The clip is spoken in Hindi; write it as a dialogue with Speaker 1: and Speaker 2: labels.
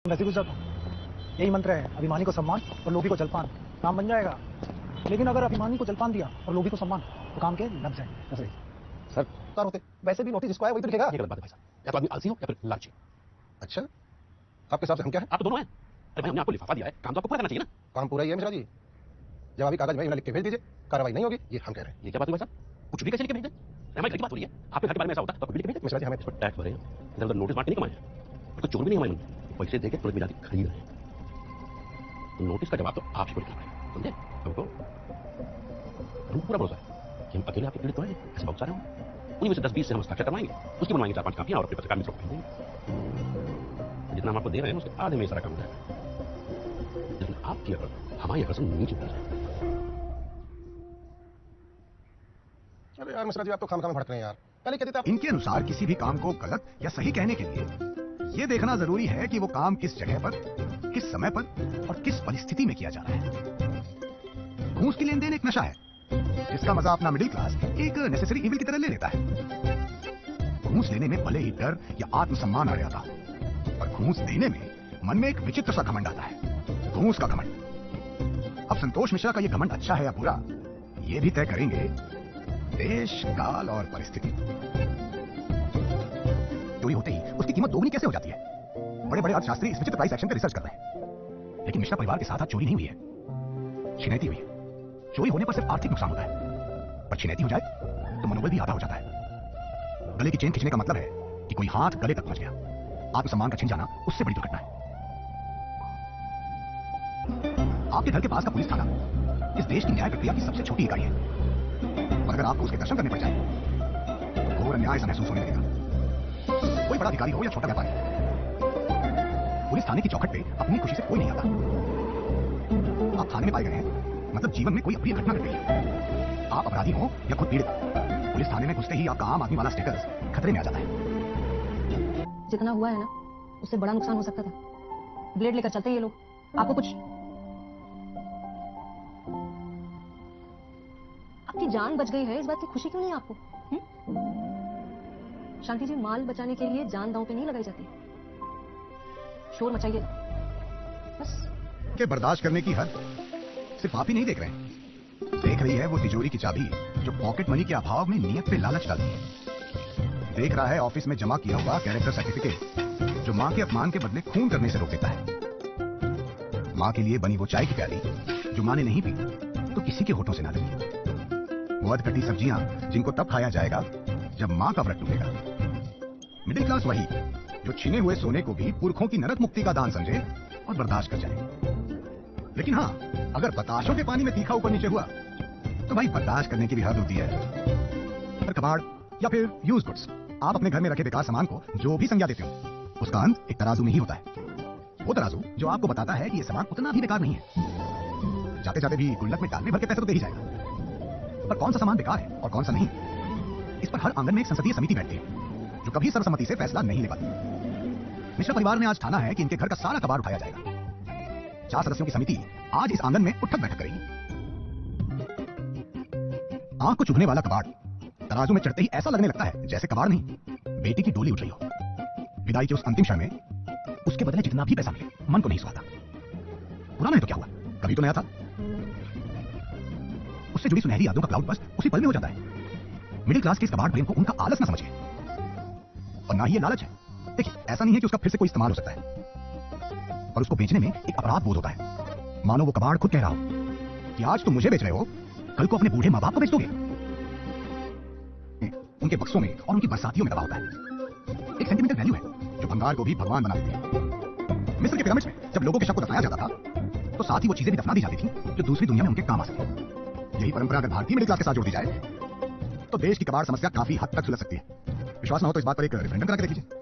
Speaker 1: वैसे गुजरा था। यही मंत्र है, अभिमानी को सम्मान और लोभी को जलपान, काम बन जाएगा। लेकिन अगर अभिमानी को जलपान दिया और लोभी को सम्मान, तो काम के लग जाए।
Speaker 2: सर सर होते वैसे भी नोटिस जिसको आया वही तो लिखेगा। ये गलत बात है भाई साहब, या तो आदमी आलसी हो या फिर लालची। अच्छा, आपके हिसाब से हम क्या है? आप तो दोनों हैं। अरे भाई हमने आपको लिफाफा दिया है, काम तो आपको पूरा करना चाहिए ना। काम पूरा ही है मिश्रा जी, जवाबी कागज में लिख के भेज दीजिए, कार्रवाई नहीं होगी ये हम कह रहे हैं। ये क्या बात हुई भाई साहब, कुछ भी कैसे लिख के भेज दें? हमारे घर की बात हो रही है, आपके घर के बारे में ऐसा होता तो कुछ भी लिख के भेज दें। मिश्रा जी हमें इस पर टैक्स भरे, इधर उधर नोटिस बांट के नहीं कमाए हैं, कोई चोर भी नहीं हमारे मन, पैसे देके तुरंत मिला के खरीद रहे हैं। तो नोटिस का जवाब तो आप ही को लिखना पड़ेगा, समझे? हमको पूरा भरोसा है कि हम अकेले आपके पीड़ित तो हैं, ऐसे बहुत सारे होंगे, उन्हीं में से 10-20 से हम हस्ताक्षर करवाएंगे, उसकी बनवाएंगे 4-5 कापियां और अपने पत्रकार मित्रों को भेज देंगे। जितना हम आपको दे रहे हैं उसके आधे में सारा काम हो जाएगा, लेकिन आपकी अकड़ हमारी अकड़ से नीचे उतर जाएगी। अरे यार मिश्रा जी आप तो खामखा में भड़क रहे हैं यार, पहले कहते थे आप।
Speaker 3: इनके अनुसार किसी भी काम को गलत या सही कहने के लिए ये देखना जरूरी है कि वो काम किस जगह पर, किस समय पर और किस परिस्थिति में किया जा रहा है। घूस की लेन देन एक नशा है जिसका मजा अपना मिडिल क्लास एक नेसेसरी इविल की तरह ले लेता है। घूस लेने में भले ही डर या आत्मसम्मान आ जाता हो, पर घूस देने में मन में एक विचित्र सा घमंड आता है, घूस का घमंड। अब संतोष मिश्रा का ये घमंड अच्छा है या बुरा, ये भी तय करेंगे देश, काल और परिस्थिति। चोरी होते ही उसकी कीमत दोगुनी कैसे हो जाती है? बड़े बड़े अर्थशास्त्री इस विचित्र प्राइस एक्शन पर रिसर्च कर रहे हैं, लेकिन मिश्रा परिवार के साथ आज चोरी नहीं हुई है, छिनैती हुई है। चोरी होने पर सिर्फ आर्थिक नुकसान होता है, पर छिनैती हो जाए तो मनोबल भी आधा हो जाता है। गले की चेन खींचने का मतलब है कि कोई हाथ गले तक पहुंच गया, आत्मसम्मान का छिन जाना उससे बड़ी दुर्घटना है। आपके घर के पास का पुलिस थाना इस देश की न्याय प्रक्रिया की सबसे छोटी इकाई है, और अगर आपको उसके दर्शन करने पड़ जाए तो घोर अन्याय सा महसूस होने लगेगा। कोई बड़ा अधिकारी हो या छोटा व्यापारी, पुलिस थाने की चौखट पे अपनी खुशी से कोई नहीं आता। आप थाने में पाए गए हैं मतलब जीवन में कोई अप्रिय घटना घट गई है। आप अपराधी हो या खुद पीड़ित, पुलिस थाने में घुसते ही आपका आम आदमी वाला स्टेटस खतरे में आ जाता है।
Speaker 4: जितना हुआ है ना उससे बड़ा नुकसान हो सकता था। ब्लेड लेकर चलते हैं ये लोग, आपको कुछ, आपकी जान बच गई है, इस बात की खुशी क्यों नहीं है आपको? शांति जी, माल बचाने के लिए जान दांव पे नहीं लगाई जाती। शोर मचाइए बस।
Speaker 3: के बर्दाश्त करने की हद सिर्फ आप ही नहीं देख रहे हैं, देख रही है वो तिजोरी की चाबी जो पॉकेट मनी के अभाव में नियत पे लालच डालती है। देख रहा है ऑफिस में जमा किया हुआ कैरेक्टर सर्टिफिकेट जो माँ के अपमान के बदले खून करने से रोक देता है। माँ के लिए बनी वो चाय की प्याली जो माँ ने नहीं पी तो किसी के होठों से ना लगी। वो अधकटी सब्जियां जिनको तब खाया जाएगा जब माँ का व्रत टूटेगा। मिडिल क्लास वही जो छिने हुए सोने को भी पुरखों की नरक मुक्ति का दान समझे और बर्दाश्त कर जाए। लेकिन हाँ, अगर बताशों के पानी में तीखा ऊपर नीचे हुआ तो भाई बर्दाश्त करने की भी हद होती है। पर कबाड़ या फिर यूज गुड्स, आप अपने घर में रखे बेकार सामान को जो भी संज्ञा देते हो उसका अंत एक तराजू में ही होता है। वो तराजू जो आपको बताता है कि ये सामान उतना भी बेकार नहीं है। जाते जाते भी गुल्लक में डालने भर के पैसे तो दे ही जाएगा, पर कौन सा सामान बेकार है और कौन सा नहीं, इस पर हर आंगन में एक संसदीय समिति बैठती है जो कभी सर्वसम्मति से फैसला नहीं ले पाती। मिश्रा परिवार ने आज ठाना है कि इनके घर का सारा कबाड़ उठाया जाएगा। 4 सदस्यों की समिति आज इस आंगन में उठक बैठक करेगी। आंख को चुभने वाला कबाड़ तराजू में चढ़ते ही ऐसा लगने लगता है जैसे कबाड़ नहीं, बेटी की डोली उठ रही हो। विदाई के उस अंतिम क्षण में उसके बदले जितना भी पैसा मिले मन को नहीं सुहाता। पुराना है तो क्या हुआ, कभी तो नया था। उससे जुड़ी सुनहरी यादों का क्लाउड बस्ट उसी पल में हो जाता है। मिडिल क्लास के इस कबाड़ प्रेम को उनका आलस ना समझिए, और ना ही ये लालच है। देखिए, ऐसा नहीं है कि उसका फिर से कोई इस्तेमाल हो सकता है, और उसको बेचने में एक अपराध बोध होता है। मानो वो कबाड़ खुद कह रहा हो कि आज तुम मुझे बेच रहे हो, कल को अपने बूढ़े माँ बाप को बेच दोगे। उनके बक्सों में और उनकी बरसातियों में दबा होता है एक सेंटिमेंटल वैल्यू है जो भंगार को भी भगवान बना देती है। मिस्र के पिरामिड्स में जब लोगों के शव को दफनाया जाता था तो साथ ही वो चीजें भी दफना दी जाती थी जो दूसरी दुनिया में उनके काम आ सके। यही परंपरा अगर भारतीय मिडिल क्लास के साथ जोड़ दी जाए तो देश की कबाड़ समस्या काफी हद तक सुलझ सकती है। विश्वास ना हो तो इस बात पर एक रेफरेंडम करा के देख लीजिए।